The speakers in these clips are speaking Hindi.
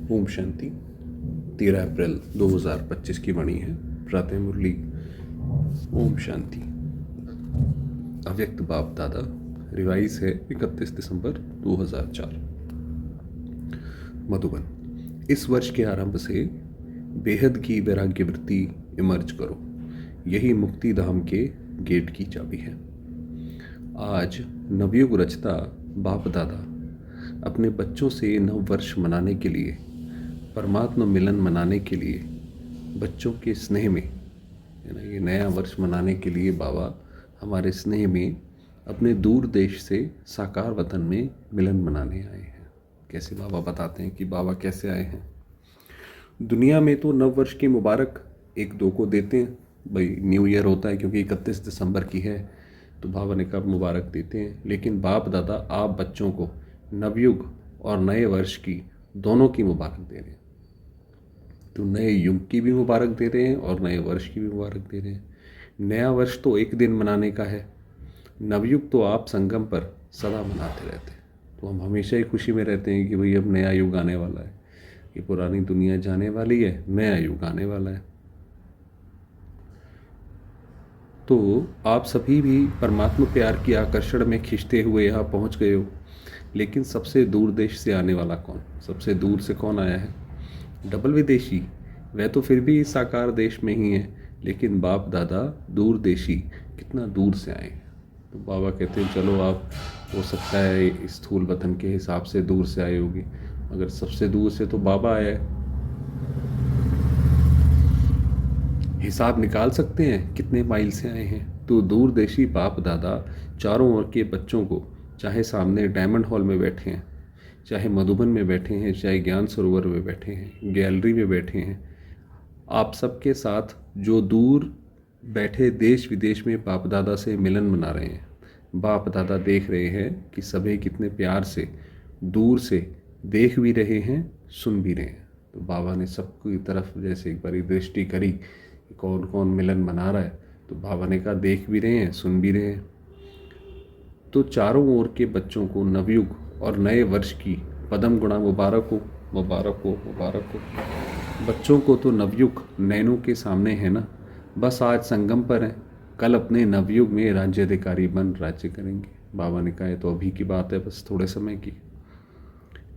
ओम शांति। 13 अप्रैल 2025 की वाणी है। प्रातः मुरली। ओम शांति। अव्यक्त बाप दादा। रिवाइज है 31 दिसंबर 2004। मधुबन। इस वर्ष के आरंभ से बेहद की वैराग्य वृत्ति इमर्ज करो। यही मुक्ति धाम के गेट की चाबी है। आज नवयुग रचता बाप दादा अपने बच्चों से नव वर्ष मनाने के लिए, परमात्मा मिलन मनाने के लिए, बच्चों के स्नेह में, ये नया वर्ष मनाने के लिए बाबा हमारे स्नेह में अपने दूर देश से साकार वतन में मिलन मनाने आए हैं। कैसे बाबा बताते हैं कि बाबा कैसे आए हैं। दुनिया में तो नव वर्ष की मुबारक 1-2 को देते हैं, भाई न्यू ईयर होता है क्योंकि 31 दिसंबर की है तो बाबा ने कब मुबारक देते हैं। लेकिन बाप दादा आप बच्चों को नवयुग और नए वर्ष की दोनों की मुबारक दे रहे हैं। तो नए युग की भी मुबारक दे रहे हैं और नए वर्ष की भी मुबारक दे रहे हैं। नया वर्ष तो एक दिन मनाने का है, नवयुग तो आप संगम पर सदा मनाते रहते हैं। तो हम हमेशा ही खुशी में रहते हैं कि भाई अब नया युग आने वाला है, ये पुरानी दुनिया जाने वाली है, नया युग आने वाला है। तो आप सभी भी परमात्मा प्यार की आकर्षण में खींचते हुए यहाँ पहुँच गए हो। लेकिन सबसे दूर देश से आने वाला कौन? सबसे दूर से कौन आया है? डबल विदेशी। वह तो फिर भी साकार देश में ही है, लेकिन बाप दादा दूर देशी कितना दूर से आए। तो बाबा कहते हैं चलो आप हो सकता है स्थूल वतन के हिसाब से दूर से आए होगी, अगर सबसे दूर से तो बाबा आया है। हिसाब निकाल सकते हैं कितने माइल से आए हैं। तो दूरदेशी बाप दादा चारों ओर के बच्चों को, चाहे सामने डायमंड हॉल में बैठे हैं, चाहे मधुबन में बैठे हैं, चाहे ज्ञान सरोवर में बैठे हैं, गैलरी में बैठे हैं, आप सबके साथ जो दूर बैठे देश विदेश में बाप दादा से मिलन मना रहे हैं। बाप दादा देख रहे हैं कि सभी कितने प्यार से दूर से देख भी रहे हैं, सुन भी रहे हैं। तो बाबा ने सबकी तरफ जैसे एक बारी दृष्टि करी कि कौन कौन मिलन मना रहा है, तो बाबा ने कहा देख भी रहे हैं, सुन भी रहे हैं। तो चारों ओर के बच्चों को नवयुग और नए वर्ष की पदम गुणा मुबारक हो, मुबारक हो, मुबारक हो। बच्चों को तो नवयुग नैनों के सामने है ना, बस आज संगम पर हैं, कल अपने नवयुग में राज्याधिकारी बन राज्य करेंगे। बाबा ने कहा तो अभी की बात है, बस थोड़े समय की।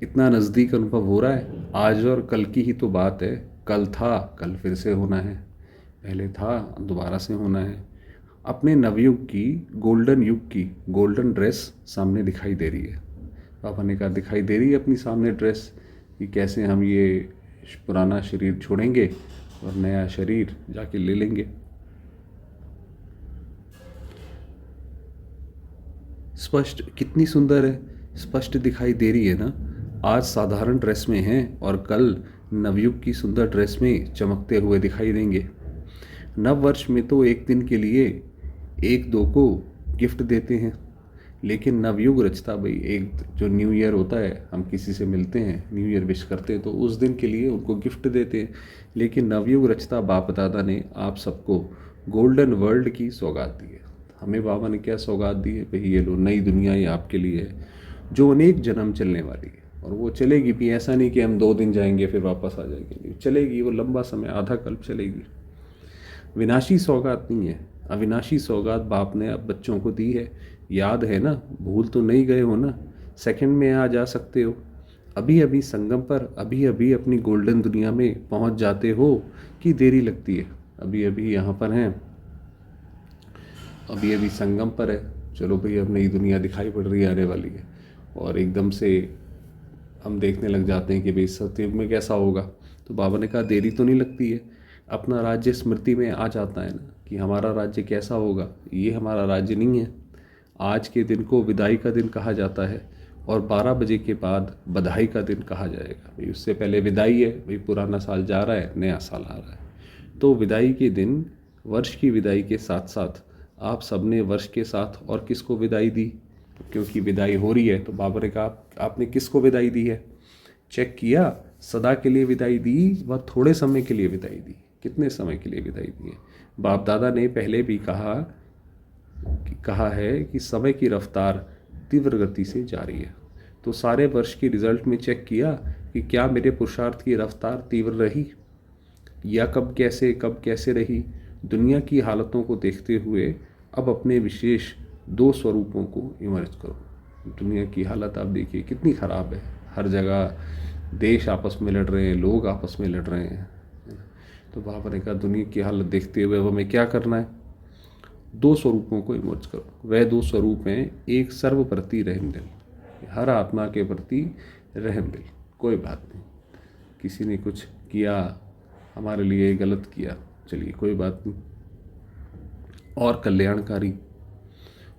इतना नज़दीक अनुभव हो रहा है। आज और कल की ही तो बात है। कल था, कल फिर से होना है, पहले था, दोबारा से होना है। अपने नवयुग की, गोल्डन युग की गोल्डन ड्रेस सामने दिखाई दे रही है। पापा ने कहा दिखाई दे रही है अपनी सामने ड्रेस कि कैसे हम ये पुराना शरीर छोड़ेंगे और नया शरीर जाके ले लेंगे। स्पष्ट, कितनी सुंदर है, स्पष्ट दिखाई दे रही है ना। आज साधारण ड्रेस में हैं और कल नवयुग की सुंदर ड्रेस में चमकते हुए दिखाई देंगे। नव वर्ष में तो एक दिन के लिए 1-2 को गिफ्ट देते हैं, लेकिन नवयुग रचता भाई एक जो न्यू ईयर होता है, हम किसी से मिलते हैं, न्यू ईयर विश करते हैं, तो उस दिन के लिए उनको गिफ्ट देते हैं। लेकिन नवयुग रचता बाप दादा ने आप सबको गोल्डन वर्ल्ड की सौगात दी है। हमें बाबा ने क्या सौगात दी है? भाई ये लो नई दुनिया ही आपके लिए है, जो अनेक जन्म चलने वाली है। और वो चलेगी भी, ऐसा नहीं कि हम 2 दिन जाएंगे फिर वापस आ जाएंगे, चलेगी वो लंबा समय, आधा कल्प चलेगी। विनाशी सौगात नहीं है, अविनाशी सौगात बाप ने अब बच्चों को दी है। याद है ना, भूल तो नहीं गए हो ना? सेकंड में आ जा सकते हो, अभी अभी संगम पर, अभी अभी अपनी गोल्डन दुनिया में पहुंच जाते हो कि देरी लगती है? अभी अभी यहाँ पर हैं, अभी अभी संगम पर है। चलो भाई अब नई दुनिया दिखाई पड़ रही है, आने वाली है, और एकदम से हम देखने लग जाते हैं कि भाई सतयुग में कैसा होगा। तो बाबा ने कहा देरी तो नहीं लगती है, अपना राज्य स्मृति में आ जाता है ना कि हमारा राज्य कैसा होगा। ये हमारा राज्य नहीं है। आज के दिन को विदाई का दिन कहा जाता है और 12 बजे के बाद बधाई का दिन कहा जाएगा। भाई उससे पहले विदाई है, भाई पुराना साल जा रहा है, नया साल आ रहा है। तो विदाई के दिन, वर्ष की विदाई के साथ साथ आप सबने वर्ष के साथ और किसको विदाई दी? क्योंकि विदाई हो रही है तो बाबा ने कहा आपने किसको विदाई दी है? चेक किया, सदा के लिए विदाई दी व थोड़े समय के लिए विदाई दी? कितने समय के लिए विदाई दी है? बाप दादा ने पहले भी कहा है कि समय की रफ्तार तीव्र गति से जारी है। तो सारे वर्ष के रिजल्ट में चेक किया कि क्या मेरे पुरुषार्थ की रफ्तार तीव्र रही या कब कैसे रही। दुनिया की हालतों को देखते हुए अब अपने विशेष दो स्वरूपों को इमर्ज करो। दुनिया की हालत आप देखिए कितनी ख़राब है, हर जगह देश आपस में लड़ रहे हैं, लोग आपस में लड़ रहे हैं। तो बाबा ने कहा दुनिया की हालत देखते हुए अब हमें क्या करना है, दो स्वरूपों को इमर्ज करो। वह दो स्वरूप हैं, एक सर्व प्रति रहम दिल, हर आत्मा के प्रति रहम दिल। कोई बात नहीं, किसी ने कुछ किया हमारे लिए, गलत किया, चलिए कोई बात नहीं, और कल्याणकारी।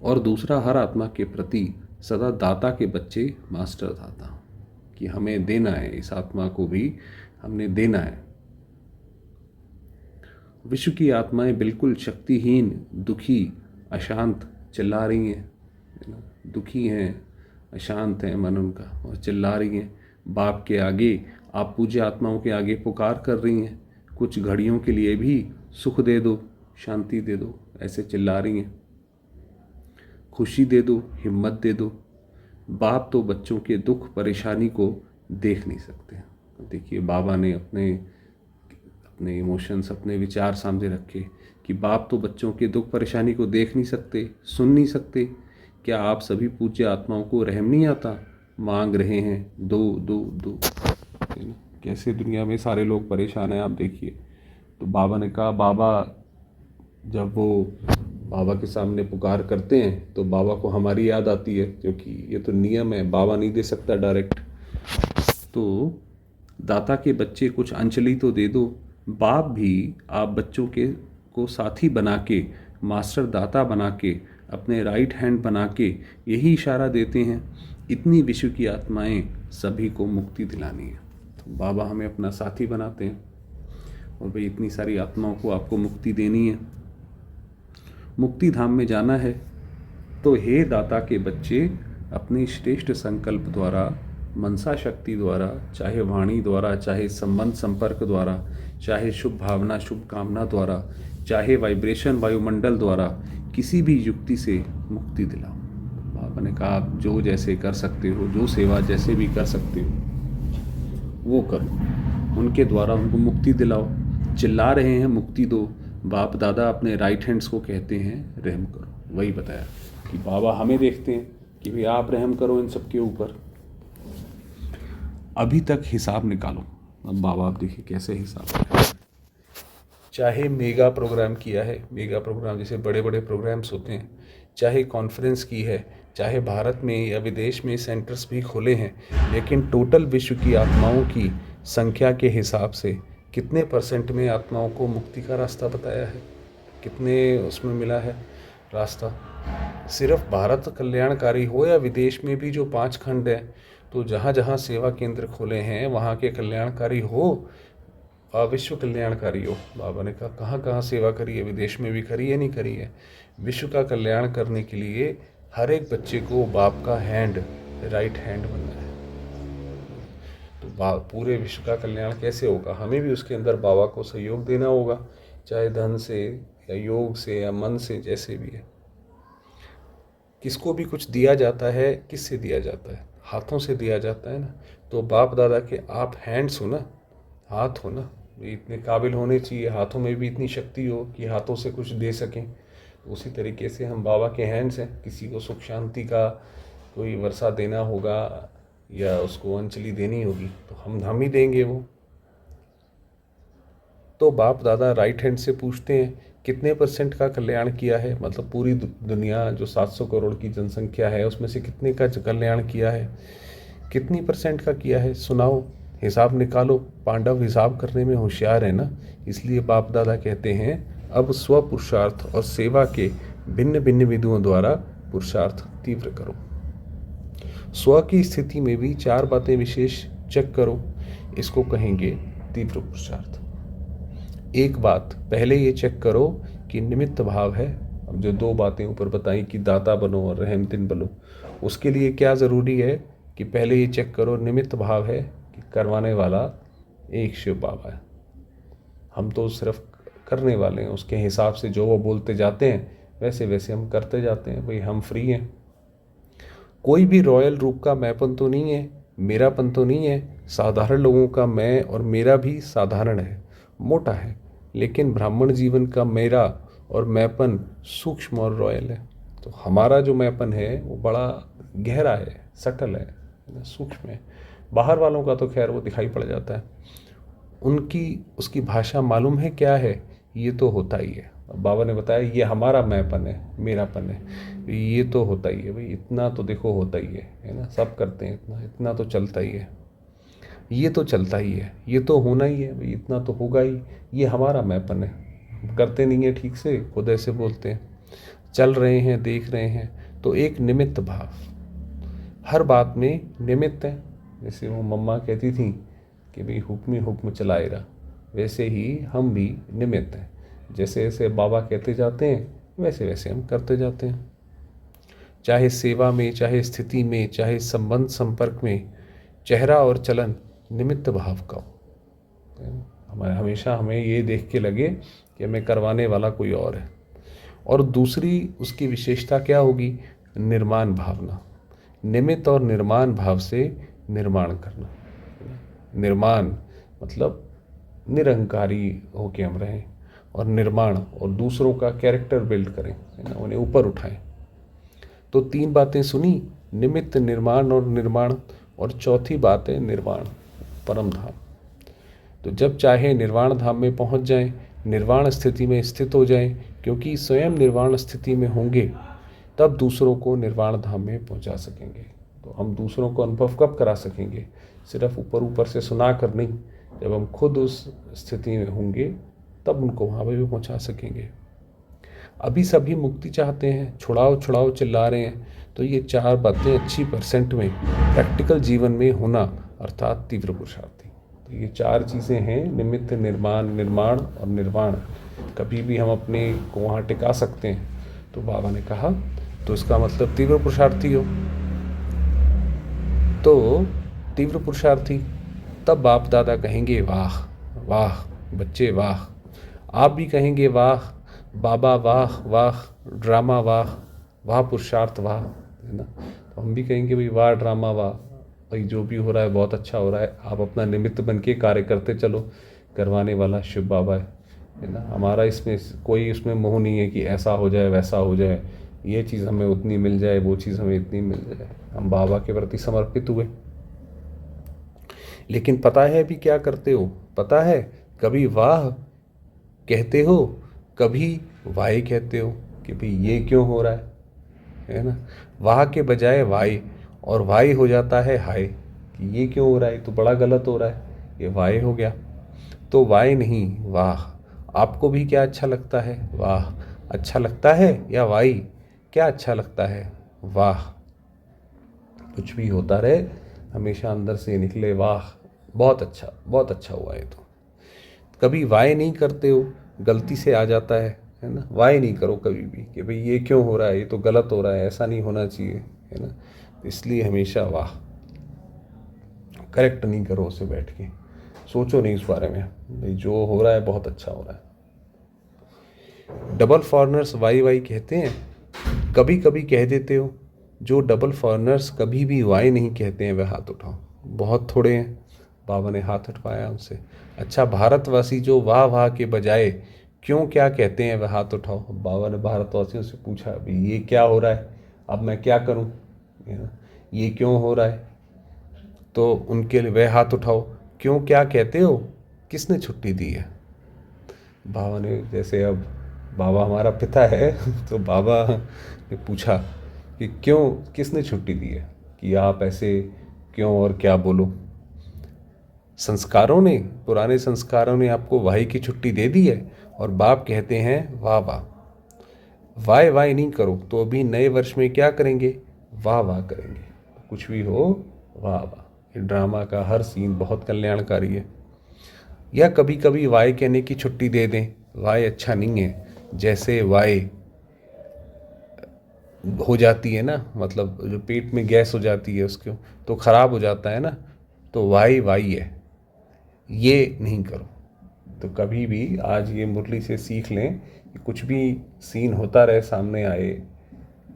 और दूसरा हर आत्मा के प्रति सदा दाता के बच्चे मास्टर दाता, कि हमें देना है, इस आत्मा को भी हमने देना है। विश्व की आत्माएं बिल्कुल शक्तिहीन, दुखी, अशांत चिल्ला रही हैं, दुखी हैं, अशांत हैं मन उनका, और चिल्ला रही हैं बाप के आगे, आप पूज्य आत्माओं के आगे पुकार कर रही हैं, कुछ घड़ियों के लिए भी सुख दे दो, शांति दे दो, ऐसे चिल्ला रही हैं, खुशी दे दो, हिम्मत दे दो। बाप तो बच्चों के दुख परेशानी को देख नहीं सकते। देखिए बाबा ने अपने इमोशंस, अपने विचार सामने रखे कि बाप तो बच्चों के दुख परेशानी को देख नहीं सकते, सुन नहीं सकते। क्या आप सभी पूज्य आत्माओं को रहम नहीं आता? मांग रहे हैं दो दो दो, कैसे दुनिया में सारे लोग परेशान हैं आप देखिए। तो बाबा ने कहा, बाबा जब वो बाबा के सामने पुकार करते हैं तो बाबा को हमारी याद आती है, क्योंकि ये तो नियम है, बाबा नहीं दे सकता डायरेक्ट। तो दाता के बच्चे कुछ अंजलि तो दे दो। बाप भी आप बच्चों को साथी बना के, मास्टर दाता बना के, अपने राइट हैंड बना के यही इशारा देते हैं, इतनी विश्व की आत्माएं सभी को मुक्ति दिलानी है। तो बाबा हमें अपना साथी बनाते हैं, और भाई इतनी सारी आत्माओं को आपको मुक्ति देनी है, मुक्ति धाम में जाना है। तो हे दाता के बच्चे, अपने श्रेष्ठ संकल्प द्वारा, मनसा शक्ति द्वारा, चाहे वाणी द्वारा, चाहे संबंध संपर्क द्वारा, चाहे शुभ भावना शुभ कामना द्वारा, चाहे वाइब्रेशन वायुमंडल द्वारा, किसी भी युक्ति से मुक्ति दिलाओ। बाबा ने कहा आप जो जैसे कर सकते हो, जो सेवा जैसे भी कर सकते हो वो करो, उनके द्वारा उनको मुक्ति दिलाओ। चिल्ला रहे हैं मुक्ति दो, बाप दादा अपने राइट हैंड्स को कहते हैं रहम करो। वही बताया कि बाबा हमें देखते हैं कि भाई आप रहम करो इन सब के ऊपर। अभी तक हिसाब निकालो। अब बाबा आप देखिए कैसे हिसाब निकालो। चाहे मेगा प्रोग्राम किया है, मेगा प्रोग्राम जैसे बड़े बड़े प्रोग्राम्स होते हैं, चाहे कॉन्फ्रेंस की है, चाहे भारत में या विदेश में सेंटर्स भी खोले हैं, लेकिन टोटल विश्व की आत्माओं की संख्या के हिसाब से कितने % में आत्माओं को मुक्ति का रास्ता बताया है, कितने उसमें मिला है रास्ता। सिर्फ भारत कल्याणकारी हो या विदेश में भी जो 5 खंड हैं, तो जहाँ जहाँ सेवा केंद्र खोले हैं वहाँ के कल्याणकारी हो, विश्व कल्याणकारी हो। बाबा ने कहा कहाँ कहाँ सेवा करी है, विदेश में भी करी है, नहीं करी है। विश्व का कल्याण करने के लिए हर एक बच्चे को बाप का हैंड, राइट हैंड बनना है। तो पूरे विश्व का कल्याण कैसे होगा? हमें भी उसके अंदर बाबा को सहयोग देना होगा, चाहे धन से या योग से या मन से, जैसे भी है। किसको भी कुछ दिया जाता है, किससे दिया जाता है? हाथों से दिया जाता है ना। तो बाप दादा के आप हैंड्स हो ना, हाथ हो ना, इतने काबिल होने चाहिए, हाथों में भी इतनी शक्ति हो कि हाथों से कुछ दे सकें। उसी तरीके से हम बाबा के हैंड्स हैं। किसी को सुख शांति का कोई वर्षा देना होगा या उसको अंजलि देनी होगी तो हम ही देंगे वो। तो बाप दादा राइट हैंड से पूछते हैं कितने % का कल्याण किया है, मतलब पूरी दुनिया जो 700 करोड़ की जनसंख्या है उसमें से कितने का कल्याण किया है, कितनी % का किया है, सुनाओ, हिसाब निकालो। पांडव हिसाब करने में होशियार है ना, इसलिए बाप दादा कहते हैं अब स्व पुरुषार्थ और सेवा के भिन्न भिन्न विधियों द्वारा पुरुषार्थ तीव्र करो। स्व की स्थिति में भी 4 बातें विशेष चेक करो, इसको कहेंगे तीव्र पुरुषार्थ। एक बात पहले ये चेक करो कि निमित्त भाव है। अब जो 2 बातें ऊपर बताई कि दाता बनो और रहमतिन बनो, उसके लिए क्या ज़रूरी है कि पहले ये चेक करो निमित्त भाव है कि करवाने वाला एक शिव बाबा है, हम तो सिर्फ करने वाले हैं। उसके हिसाब से जो वो बोलते जाते हैं वैसे वैसे हम करते जाते हैं, भाई हम फ्री हैं। कोई भी रॉयल रूप का मैंपन तो नहीं है, मेरापन तो नहीं है। साधारण लोगों का मैं और मेरा भी साधारण है, मोटा है। लेकिन ब्राह्मण जीवन का मेरा और मैंपन सूक्ष्म और रॉयल है। तो हमारा जो मैंपन है वो बड़ा गहरा है, सटल है ना, सूक्ष्म है। बाहर वालों का तो खैर वो दिखाई पड़ जाता है, उनकी उसकी भाषा मालूम है क्या है, ये तो होता ही है। अब बाबा ने बताया ये हमारा मैंपन है, मेरापन है, ये तो होता ही है भाई, इतना तो देखो होता ही है ना, सब करते हैं, इतना इतना तो चलता ही है, ये तो चलता ही है, ये तो होना ही है भाई, इतना तो होगा ही, ये हमारा मैंपन है। करते नहीं है ठीक से, खुद ऐसे बोलते हैं। चल रहे हैं, देख रहे हैं, तो एक निमित्त भाव, हर बात में निमित्त है। जैसे वो मम्मा कहती थी कि भाई हुक्म ही हुक्म चलाए रहा, वैसे ही हम भी निमित्त हैं। जैसे जैसे बाबा कहते जाते हैं वैसे वैसे हम करते जाते हैं, चाहे सेवा में, चाहे स्थिति में, चाहे संबंध संपर्क में। चेहरा और चलन निमित्त भाव का हो। हमें हमेशा हमें ये देख के लगे कि हमें करवाने वाला कोई और है। और दूसरी उसकी विशेषता क्या होगी? निर्माण भावना। निमित्त और निर्माण भाव से निर्माण करना। निर्माण मतलब निरंकारी होके हम रहें, और निर्माण और दूसरों का कैरेक्टर बिल्ड करें, है ना, उन्हें ऊपर उठाएं। तो तीन बातें सुनी, निमित्त, निर्माण और निर्माण। और चौथी बात है निर्वाण, परम धाम। तो जब चाहे निर्वाण धाम में पहुंच जाएं, निर्वाण स्थिति में स्थित हो जाएं, क्योंकि स्वयं निर्वाण स्थिति में होंगे तब दूसरों को निर्वाण धाम में पहुंचा सकेंगे। तो हम दूसरों को अनुभव कब करा सकेंगे? सिर्फ ऊपर ऊपर से सुना कर नहीं, जब हम खुद उस स्थिति में होंगे तब उनको वहाँ पर भी पहुँचा सकेंगे। अभी सभी मुक्ति चाहते हैं, छुड़ाओ छुड़ाओ चिल्ला रहे हैं। तो ये चार बातें अच्छी परसेंट में प्रैक्टिकल जीवन में होना, अर्थात तीव्र पुरुषार्थी। तो ये चार चीज़ें हैं, निमित्त, निर्माण, निर्माण और निर्वाण। कभी भी हम अपने को वहाँ टिका सकते हैं तो बाबा ने कहा, तो इसका मतलब तीव्र पुरुषार्थी हो। तो तीव्र पुरुषार्थी, तब बाप दादा कहेंगे वाह वाह बच्चे वाह। आप भी कहेंगे वाह बाबा, वाह वाह ड्रामा, वाह वाह पुरुषार्थ, वाह, है ना। तो हम भी कहेंगे भाई वाह ड्रामा, वाह भाई, जो भी हो रहा है बहुत अच्छा हो रहा है। आप अपना निमित्त बन के कार्य करते चलो, करवाने वाला शिव बाबा है ना। हमारा इसमें कोई उसमें मोह नहीं है कि ऐसा हो जाए वैसा हो जाए, ये चीज़ हमें उतनी मिल जाए, वो चीज़ हमें इतनी मिल जाए। हम बाबा के प्रति समर्पित हुए। लेकिन पता है अभी क्या करते हो? पता है, कभी वाह कहते हो, कभी वाई कहते हो कि भाई ये क्यों हो रहा है ना। वाह के बजाय वाई, और वाई हो जाता है हाय कि ये क्यों हो रहा है, तो बड़ा गलत हो रहा है, ये वाई हो गया। तो वाई नहीं, वाह। आपको भी क्या अच्छा लगता है? वाह अच्छा लगता है या वाई? क्या अच्छा लगता है? वाह। कुछ भी होता रहे, हमेशा अंदर से निकले वाह, बहुत अच्छा हुआ है। तो कभी वाय नहीं करते हो, गलती से आ जाता है ना। वाय नहीं करो कभी भी कि भाई ये क्यों हो रहा है, ये तो गलत हो रहा है, ऐसा नहीं होना चाहिए, है ना। इसलिए हमेशा वाह, करेक्ट नहीं करो उसे, बैठ के सोचो नहीं उस बारे में, भाई जो हो रहा है बहुत अच्छा हो रहा है। डबल फॉरनर्स वाई वाई कहते हैं, कभी कभी कह देते हो। जो डबल फॉरनर्स कभी भी वाई नहीं कहते हैं वे हाथ उठाओ। बहुत थोड़े हैं। बाबा ने हाथ उठवाया उनसे। अच्छा, भारतवासी जो वाह वाह के बजाय क्यों क्या कहते हैं वह हाथ उठाओ। बाबा ने भारतवासियों से पूछा, अभी ये क्या हो रहा है, अब मैं क्या करूं, ये क्यों हो रहा है? तो उनके लिए वह हाथ उठाओ, क्यों क्या कहते हो, किसने छुट्टी दी है? बाबा ने, जैसे अब बाबा हमारा पिता है तो बाबा ने पूछा कि क्यों, किसने छुट्टी दी है कि आप ऐसे क्यों और क्या बोलो। संस्कारों ने, पुराने संस्कारों ने आपको वाही की छुट्टी दे दी है, और बाप कहते हैं वाह वाह। वाह वाह नहीं करो तो अभी नए वर्ष में क्या करेंगे? वाह वाह करेंगे। कुछ भी हो, वाह वाह। ये ड्रामा का हर सीन बहुत कल्याणकारी है। या कभी कभी वाई कहने की छुट्टी दे दें। वाई अच्छा नहीं है, जैसे वाई हो जाती है ना, मतलब जो पेट में गैस हो जाती है उसको, तो ख़राब हो जाता है ना, तो वाई वाई है, ये नहीं करो। तो कभी भी आज ये मुरली से सीख लें कि कुछ भी सीन होता रहे, सामने आए,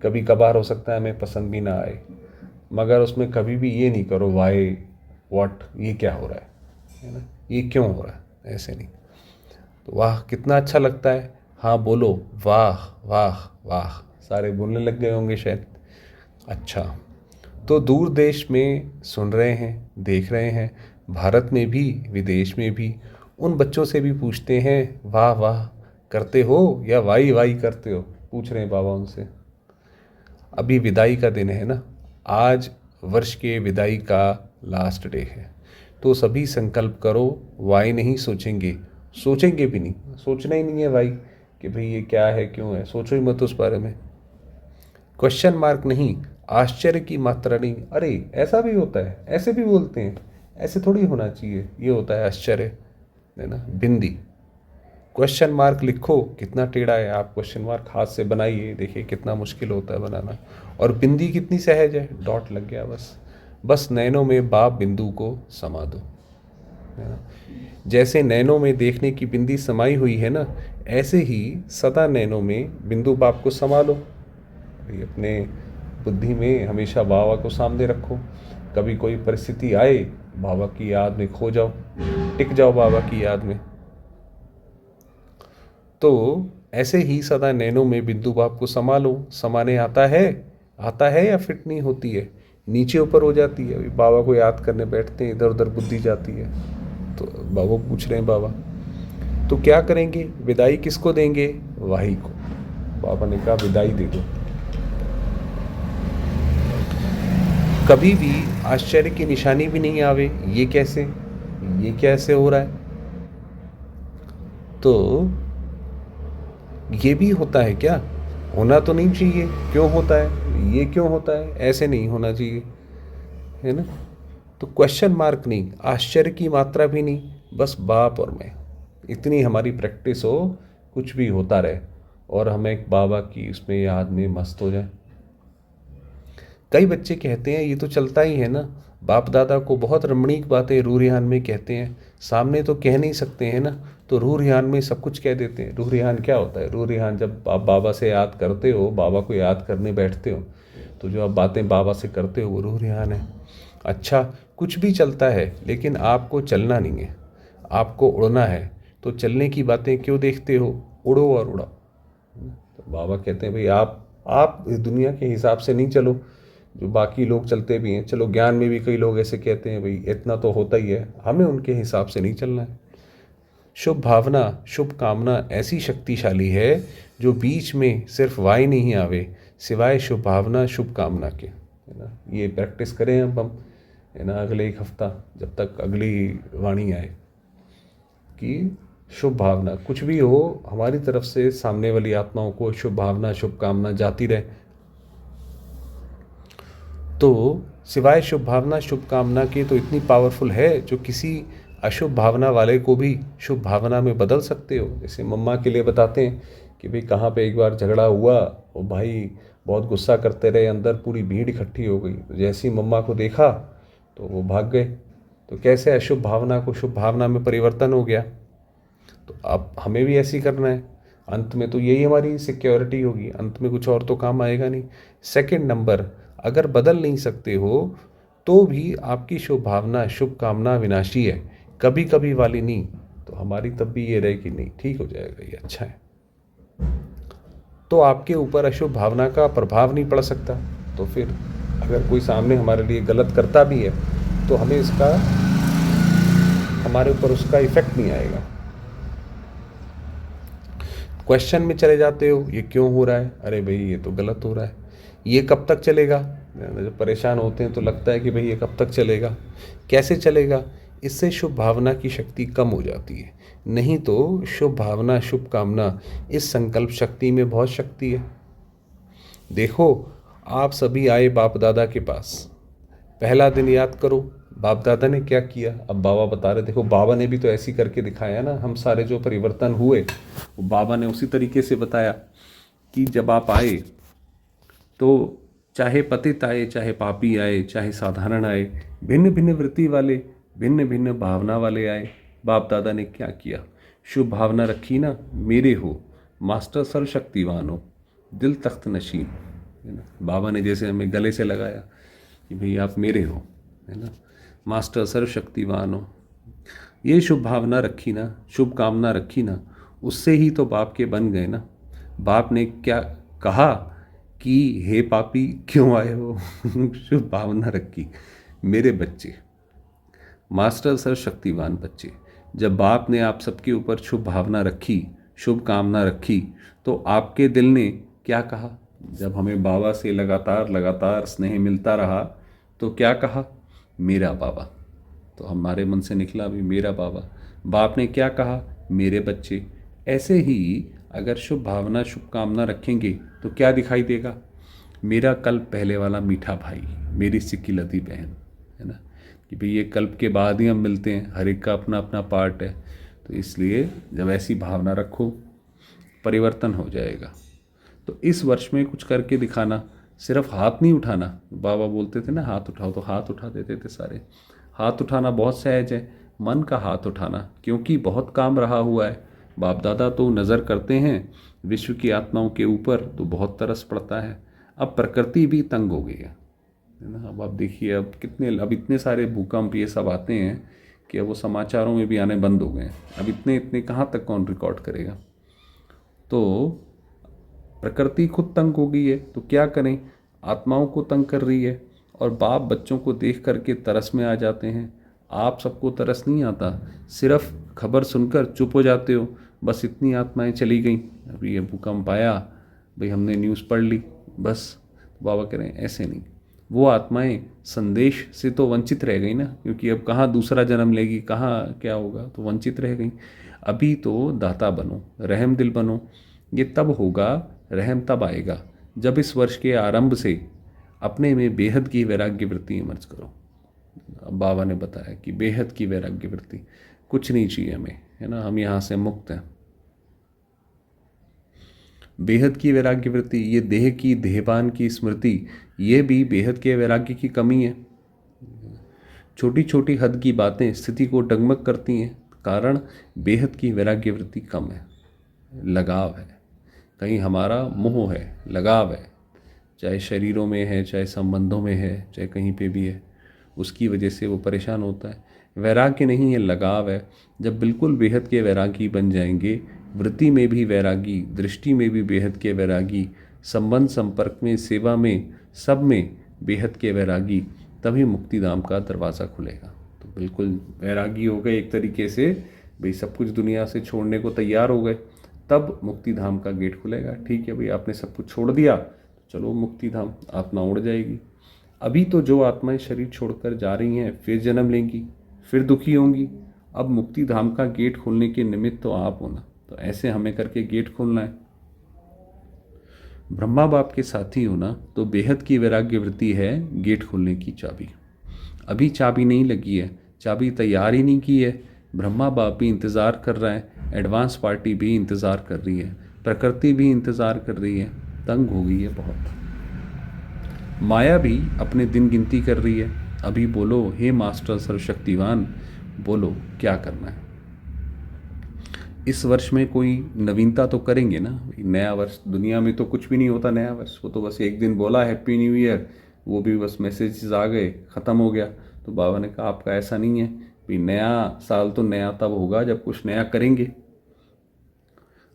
कभी कभार हो सकता है हमें पसंद भी ना आए, मगर उसमें कभी भी ये नहीं करो वाई व्हाट, ये क्या हो रहा है ना, ये क्यों हो रहा है, ऐसे नहीं। तो वाह कितना अच्छा लगता है, हाँ बोलो वाह वाह वाह, सारे बोलने लग गए होंगे शायद। अच्छा, तो दूर देश में सुन रहे हैं, देख रहे हैं, भारत में भी विदेश में भी, उन बच्चों से भी पूछते हैं वाह वाह करते हो या वाई वाई करते हो, पूछ रहे हैं बाबा उनसे। अभी विदाई का दिन है ना, आज वर्ष के विदाई का लास्ट डे है, तो सभी संकल्प करो वाई नहीं सोचेंगे, सोचेंगे भी नहीं, सोचना ही नहीं है भाई कि भाई ये क्या है क्यों है, सोचो ही मत उस बारे में। क्वेश्चन मार्क नहीं, आश्चर्य की मात्रा नहीं, अरे ऐसा भी होता है, ऐसे भी बोलते हैं, ऐसे थोड़ी होना चाहिए, ये होता है आश्चर्य, है ना। बिंदी, क्वेश्चन मार्क लिखो, कितना टेढ़ा है, आप क्वेश्चन मार्क हाथ से बनाइए, देखिए कितना मुश्किल होता है बनाना। और बिंदी कितनी सहज है, डॉट लग गया बस। बस नैनों में बाप बिंदु को समा दो, है ना। जैसे नैनों में देखने की बिंदी समाई हुई है ना, ऐसे ही सदा नैनों में बिंदु बाप को समा लो। अपने बुद्धि में हमेशा बाबा को सामने रखो, कभी कोई परिस्थिति आए बाबा की याद में खो जाओ, टिक जाओ बाबा की याद में। तो ऐसे ही सदा नैनों में बिंदु बाप को संभालो। समाने आता है या फिट नहीं होती है, नीचे ऊपर हो जाती है। अभी बाबा को याद करने बैठते हैं, इधर उधर बुद्धि जाती है। तो बाबा पूछ रहे हैं, बाबा तो क्या करेंगे, विदाई किसको देंगे, वाही को। बाबा ने कहा विदाई दे दो। कभी भी आश्चर्य की निशानी भी नहीं आवे, ये कैसे हो रहा है। तो ये भी होता है क्या, होना तो नहीं चाहिए, क्यों होता है, ये क्यों होता है, ऐसे नहीं होना चाहिए, है ना। तो क्वेश्चन मार्क नहीं, आश्चर्य की मात्रा भी नहीं, बस बाप और मैं, इतनी हमारी प्रैक्टिस हो, कुछ भी होता रहे और हमें एक बाबा की उसमें याद में मस्त हो जाए। कई बच्चे कहते हैं ये तो चलता ही है ना, बाप दादा को बहुत रमणीक बातें रूह रिहान में कहते हैं, सामने तो कह नहीं सकते हैं ना, तो रूह रिहान में सब कुछ कह देते हैं। रूह रिहान क्या होता है, रूह रिहान जब आप बाबा से याद करते हो, बाबा को याद करने बैठते हो, तो जो आप बातें बाबा से करते हो वो रूह रिहान है। अच्छा, कुछ भी चलता है लेकिन आपको चलना नहीं है, आपको उड़ना है, तो चलने की बातें क्यों देखते हो, उड़ो और उड़ाओ। तो बाबा कहते हैं भाई आप इस दुनिया के हिसाब से नहीं चलो जो बाकी लोग चलते भी हैं। चलो ज्ञान में भी कई लोग ऐसे कहते हैं भाई इतना तो होता ही है, हमें उनके हिसाब से नहीं चलना है। शुभ भावना शुभ कामना ऐसी शक्तिशाली है जो बीच में सिर्फ वाई नहीं आवे सिवाय शुभ भावना शुभ कामना के, है ना। ये प्रैक्टिस करें अब हम, है ना, अगले एक हफ्ता जब तक अगली वाणी आए, कि शुभ भावना कुछ भी हो हमारी तरफ से सामने वाली आत्माओं को शुभ भावना शुभ कामना जाती रहे। तो सिवाय शुभ भावना शुभ कामना के तो इतनी पावरफुल है जो किसी अशुभ भावना वाले को भी शुभ भावना में बदल सकते हो। जैसे मम्मा के लिए बताते हैं कि भाई कहाँ पे एक बार झगड़ा हुआ, वो भाई बहुत गुस्सा करते रहे, अंदर पूरी भीड़ इकट्ठी हो गई, तो जैसे ही मम्मा को देखा तो वो भाग गए। तो कैसे अशुभ भावना को शुभ भावना में परिवर्तन हो गया। तो अब हमें भी ऐसे ही करना है, अंत में तो यही हमारी सिक्योरिटी होगी, अंत में कुछ और तो काम आएगा नहीं। सेकंड नंबर, अगर बदल नहीं सकते हो तो भी आपकी शुभ भावना शुभ कामना विनाशी है, कभी कभी वाली नहीं, तो हमारी तब भी ये रहे कि नहीं ठीक हो जाएगा, ये अच्छा है। तो आपके ऊपर अशुभ भावना का प्रभाव नहीं पड़ सकता, तो फिर अगर कोई सामने हमारे लिए गलत करता भी है तो हमें इसका हमारे ऊपर उसका इफेक्ट नहीं आएगा। क्वेश्चन में चले जाते हो, ये क्यों हो रहा है, अरे भाई ये तो गलत हो रहा है, ये कब तक चलेगा। जब परेशान होते हैं तो लगता है कि भाई ये कब तक चलेगा, कैसे चलेगा। इससे शुभ भावना की शक्ति कम हो जाती है, नहीं तो शुभ भावना शुभ कामना इस संकल्प शक्ति में बहुत शक्ति है। देखो, आप सभी आए बाप दादा के पास, पहला दिन याद करो बाप दादा ने क्या किया। अब बाबा बता रहे, देखो बाबा ने भी तो ऐसी करके दिखाया ना, हम सारे जो परिवर्तन हुए वो बाबा ने उसी तरीके से बताया कि जब आप आए तो चाहे पतित आए चाहे पापी आए चाहे साधारण आए, भिन्न भिन्न वृत्ति वाले भिन्न भिन्न भावना वाले आए, बाप दादा ने क्या किया, शुभ भावना रखी ना, मेरे हो मास्टर सर्वशक्तिवान हो दिल तख्त नशीन, है ना। बाबा ने जैसे हमें गले से लगाया कि भाई आप मेरे हो, है ना, मास्टर सर्वशक्तिवान हो। ये शुभ भावना रखी ना, शुभ कामना रखी ना, उससे ही तो बाप के बन गए ना। बाप ने क्या कहा कि हे पापी क्यों आए हो शुभ भावना रखी, मेरे बच्चे, मास्टर सर्वशक्तिवान बच्चे। जब बाप ने आप सबके ऊपर शुभ भावना रखी, शुभ कामना रखी, तो आपके दिल ने क्या कहा? जब हमें बाबा से लगातार लगातार स्नेह मिलता रहा तो क्या कहा? मेरा बाबा। तो हमारे मन से निकला भी मेरा बाबा। बाप ने क्या कहा? मेरे बच्चे। ऐसे ही अगर शुभ भावना शुभ कामना रखेंगे तो क्या दिखाई देगा? मेरा कल्प पहले वाला मीठा भाई, मेरी सिक्की लती बहन, है ना, कि भाई ये कल्प के बाद ही हम मिलते हैं, हर एक का अपना अपना पार्ट है। तो इसलिए जब ऐसी भावना रखो, परिवर्तन हो जाएगा। तो इस वर्ष में कुछ करके दिखाना, सिर्फ हाथ नहीं उठाना। बाबा बोलते थे ना हाथ उठाओ, तो हाथ उठा देते थे सारे। हाथ उठाना बहुत सहज है, मन का हाथ उठाना, क्योंकि बहुत काम रहा हुआ है। बाप दादा तो नज़र करते हैं विश्व की आत्माओं के ऊपर, तो बहुत तरस पड़ता है। अब प्रकृति भी तंग हो गई है ना। अब आप देखिए, अब इतने सारे भूकंप ये सब आते हैं कि अब वो समाचारों में भी आने बंद हो गए हैं। अब इतने इतने कहाँ तक कौन रिकॉर्ड करेगा? तो प्रकृति खुद तंग हो गई है, तो क्या करें? आत्माओं को तंग कर रही है, और बाप बच्चों को देख करके तरस में आ जाते हैं। आप सबको तरस नहीं आता, सिर्फ खबर सुनकर चुप हो जाते हो, बस इतनी आत्माएं चली गई, अभी ये भूकंप आया, भाई हमने न्यूज़ पढ़ ली, बस। बाबा कह रहे हैं ऐसे नहीं। वो आत्माएं संदेश से तो वंचित रह गई ना, क्योंकि अब कहाँ दूसरा जन्म लेगी, कहाँ क्या होगा, तो वंचित रह गई। अभी तो दाता बनो, रहम दिल बनो। ये तब होगा, रहम तब आएगा, जब इस वर्ष के आरंभ से अपने में बेहद की वैराग्य वृत्ति इमर्ज करो। अब बाबा ने बताया कि बेहद की वैराग्य वृत्ति, कुछ नहीं चाहिए हमें, है ना, हम यहाँ से मुक्त हैं। बेहद की वैराग्य वृत्ति, ये देह की देहभान की स्मृति, ये भी बेहद के वैराग्य की कमी है। छोटी छोटी हद की बातें स्थिति को डगमग करती हैं, कारण बेहद की वैराग्य वृत्ति कम है, लगाव है, कहीं हमारा मोह है, लगाव है, चाहे शरीरों में है, चाहे संबंधों में है, चाहे कहीं पे भी है, उसकी वजह से वो परेशान होता है। वैराग्य नहीं है, लगाव है। जब बिल्कुल बेहद के वैरागी बन जाएंगे, वृत्ति में भी वैरागी, दृष्टि में भी बेहद के वैरागी, संबंध संपर्क में, सेवा में, सब में बेहद के वैरागी, तभी मुक्तिधाम का दरवाज़ा खुलेगा। तो बिल्कुल वैरागी हो गए एक तरीके से, भाई सब कुछ दुनिया से छोड़ने को तैयार हो गए, तब मुक्तिधाम का गेट खुलेगा। ठीक है भाई, आपने सब कुछ छोड़ दिया, चलो मुक्तिधाम, आत्मा उड़ जाएगी। अभी तो जो आत्माएं शरीर छोड़कर जा रही हैं, फिर जन्म लेंगी, फिर दुखी होंगी। अब मुक्तिधाम का गेट खोलने के निमित्त तो आप होना, तो ऐसे हमें करके गेट खोलना है। ब्रह्मा बाप के साथी होना तो बेहद की वैराग्य वृत्ति है गेट खोलने की चाबी। अभी चाबी नहीं लगी है, चाबी तैयार ही नहीं की है। ब्रह्मा बाप भी इंतज़ार कर रहा है, एडवांस पार्टी भी इंतज़ार कर रही है, प्रकृति भी इंतज़ार कर रही है, तंग हो गई है बहुत। माया भी अपने दिन गिनती कर रही है। अभी बोलो हे मास्टर सर्वशक्तिवान, बोलो क्या करना है। इस वर्ष में कोई नवीनता तो करेंगे ना। नया वर्ष, दुनिया में तो कुछ भी नहीं होता नया वर्ष, वो तो बस एक दिन बोला हैप्पी न्यू ईयर, वो भी बस मैसेजेस आ गए, ख़त्म हो गया। तो बाबा ने कहा आपका ऐसा नहीं है भाई, नया साल तो नया तब होगा जब कुछ नया करेंगे।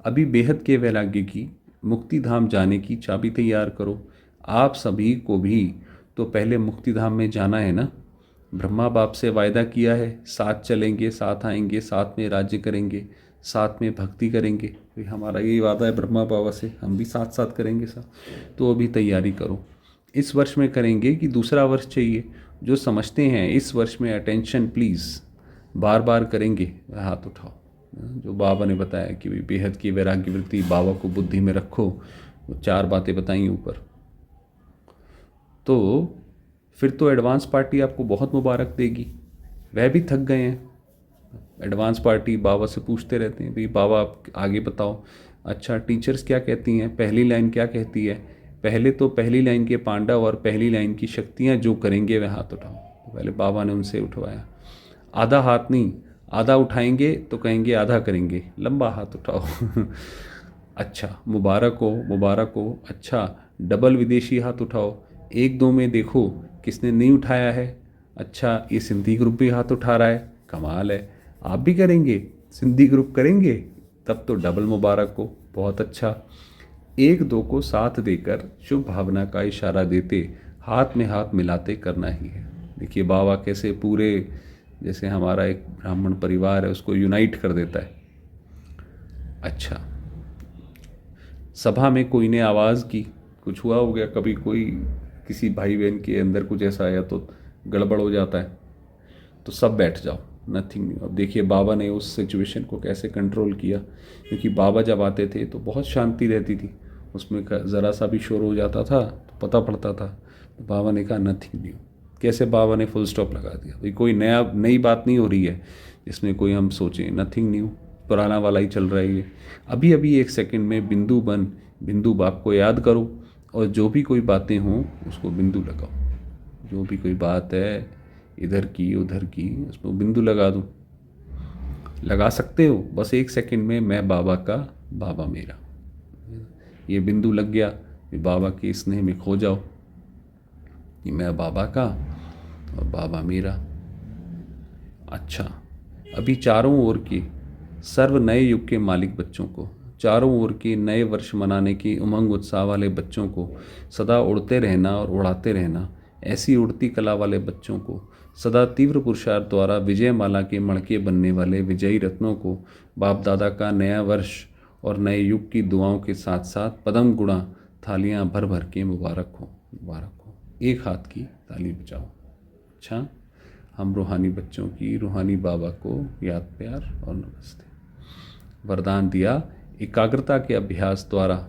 अभी बेहद के वैराग्य की, मुक्ति धाम जाने की चाबी तैयार करो। आप सभी को भी तो पहले मुक्ति धाम में जाना है ना। ब्रह्मा बाप से वायदा किया है, साथ चलेंगे, साथ आएंगे, साथ में राज्य करेंगे, साथ में भक्ति करेंगे। भाई हमारा यही वादा है ब्रह्मा बाबा से, हम भी साथ साथ करेंगे साथ। तो अभी तैयारी करो। इस वर्ष में करेंगे कि दूसरा वर्ष चाहिए? जो समझते हैं इस वर्ष में अटेंशन प्लीज़, बार बार करेंगे, हाथ उठाओ। जो बाबा ने बताया कि भाई बेहद की वैराग्य वृत्ति, बाबा को बुद्धि में रखो, वो 4 बातें बताई ऊपर। तो फिर तो एडवांस पार्टी आपको बहुत मुबारक देगी। वह भी थक गए हैं, एडवांस पार्टी बाबा से पूछते रहते हैं भाई बाबा आप आगे बताओ। अच्छा, टीचर्स क्या कहती हैं, पहली लाइन क्या कहती है? पहले तो पहली लाइन के पांडव और पहली लाइन की शक्तियाँ जो करेंगे वह हाथ उठाओ। तो पहले बाबा ने उनसे उठवाया, आधा हाथ नहीं, आधा उठाएंगे तो कहेंगे आधा करेंगे, लंबा हाथ उठाओ अच्छा, मुबारक हो, मुबारक हो। अच्छा, डबल विदेशी हाथ उठाओ, एक दो में देखो किसने नहीं उठाया है। अच्छा, ये सिंधी ग्रुप भी हाथ उठा रहा है, कमाल है। आप भी करेंगे, सिंधी ग्रुप करेंगे, तब तो डबल मुबारक हो, बहुत अच्छा। एक दो को साथ देकर शुभ भावना का इशारा देते, हाथ में हाथ मिलाते करना ही है। देखिए बाबा कैसे पूरे, जैसे हमारा एक ब्राह्मण परिवार है उसको यूनाइट कर देता है। अच्छा, सभा में कोई ने आवाज़ की, कुछ हुआ हो गया कभी, कोई किसी भाई बहन के अंदर कुछ ऐसा आया तो गड़बड़ हो जाता है, तो सब बैठ जाओ, नथिंग न्यू। अब देखिए बाबा ने उस सिचुएशन को कैसे कंट्रोल किया, क्योंकि बाबा जब आते थे तो बहुत शांति रहती थी, उसमें ज़रा सा भी शोर हो जाता था तो पता पड़ता था। तो बाबा ने कहा नथिंग न्यू। कैसे बाबा ने फुल स्टॉप लगा दिया, भाई कोई नई बात नहीं हो रही है जिसमें कोई हम सोचें, नथिंग न्यू, पुराना वाला ही चल रहा है ये। अभी अभी एक सेकंड में बिंदु बन, बिंदु बाप को याद करो, और जो भी कोई बातें हों उसको बिंदु लगाओ। जो भी कोई बात है इधर की उधर की, उसमें बिंदु लगा दो, लगा सकते हो बस एक सेकंड में। मैं बाबा का, बाबा मेरा, ये बिंदु लग गया, ये बाबा के स्नेह में खो जाओ कि मैं बाबा का और बाबा मेरा। अच्छा, अभी चारों ओर के सर्व नए युग के मालिक बच्चों को, चारों ओर के नए वर्ष मनाने की उमंग उत्साह वाले बच्चों को, सदा उड़ते रहना और उड़ाते रहना, ऐसी उड़ती कला वाले बच्चों को, सदा तीव्र पुरुषार्थ द्वारा विजय माला के मणके बनने वाले विजयी रत्नों को, बाप दादा का नया वर्ष और नए युग की दुआओं के साथ साथ पदम गुणा थालियां भर भर के मुबारक हो, मुबारक हो। एक हाथ की ताली बजाओ। अच्छा, हम रूहानी बच्चों की, रूहानी बाबा को याद प्यार और नमस्ते। वरदान दिया, एकाग्रता के अभ्यास द्वारा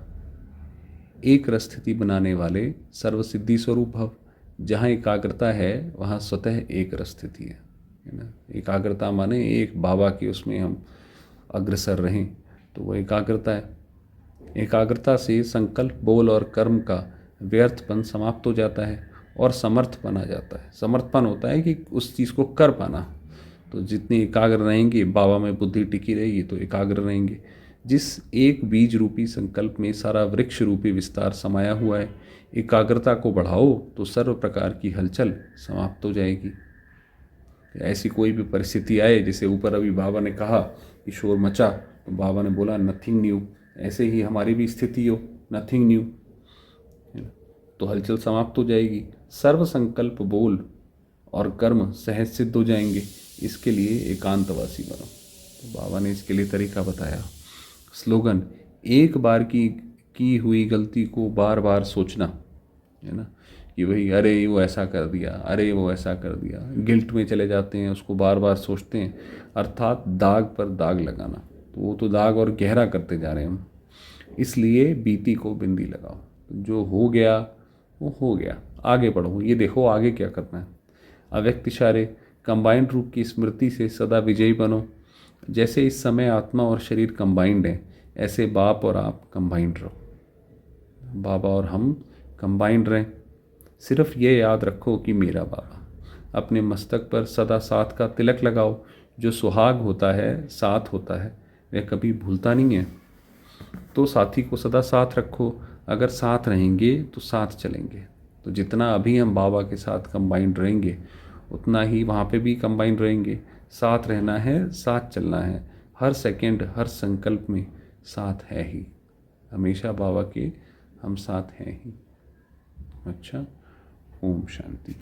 एक रस स्थिति बनाने वाले सर्वसिद्धि स्वरूप भव। जहाँ एकाग्रता है वहाँ स्वतः एक रस स्थिति है ना। एकाग्रता माने एक बाबा के उसमें हम अग्रसर रहें, तो वो एकाग्रता है। एकाग्रता से संकल्प, बोल और कर्म का व्यर्थपन समाप्त हो जाता है और समर्थपन आ जाता है। समर्थपन होता है कि उस चीज़ को कर पाना। तो जितनी एकाग्र रहेंगे, बाबा में बुद्धि टिकी रहेगी तो एकाग्र रहेंगे। जिस एक बीज रूपी संकल्प में सारा वृक्ष रूपी विस्तार समाया हुआ है, एकाग्रता को बढ़ाओ तो सर्व प्रकार की हलचल समाप्त हो जाएगी। ऐसी कोई भी परिस्थिति आए, जैसे ऊपर अभी बाबा ने कहा कि शोर मचा, तो बाबा ने बोला नथिंग न्यू, ऐसे ही हमारी भी स्थिति हो, नथिंग न्यू, तो हलचल समाप्त हो जाएगी। सर्व संकल्प, बोल और कर्म सहज सिद्ध हो जाएंगे। इसके लिए एकांतवासी बनो। तो बाबा ने इसके लिए तरीका बताया। स्लोगन, एक बार की हुई गलती को बार बार सोचना, है ना, कि भाई अरे वो ऐसा कर दिया, अरे वो ऐसा कर दिया, गिल्ट में चले जाते हैं, उसको बार बार सोचते हैं, अर्थात दाग पर दाग लगाना। तो वो तो दाग और गहरा करते जा रहे हैं हम। इसलिए बीती को बिंदी लगाओ, जो हो गया वो हो गया, आगे बढ़ो, ये देखो आगे क्या करना है। अव्यक्त इशारे, कंबाइंड रूप की स्मृति से सदा विजयी बनो। जैसे इस समय आत्मा और शरीर कंबाइंड है, ऐसे बाप और आप कंबाइंड रहो। बाबा और हम कंबाइंड रहें। सिर्फ ये याद रखो कि मेरा बाबा। अपने मस्तक पर सदा साथ का तिलक लगाओ। जो सुहाग होता है, साथ होता है, वह कभी भूलता नहीं है। तो साथी को सदा साथ रखो। अगर साथ रहेंगे तो साथ चलेंगे। तो जितना अभी हम बाबा के साथ कंबाइंड रहेंगे, उतना ही वहाँ पे भी कंबाइंड रहेंगे। साथ रहना है, साथ चलना है, हर सेकंड हर संकल्प में साथ है ही, हमेशा बाबा के हम साथ हैं ही। अच्छा, ओम शांति।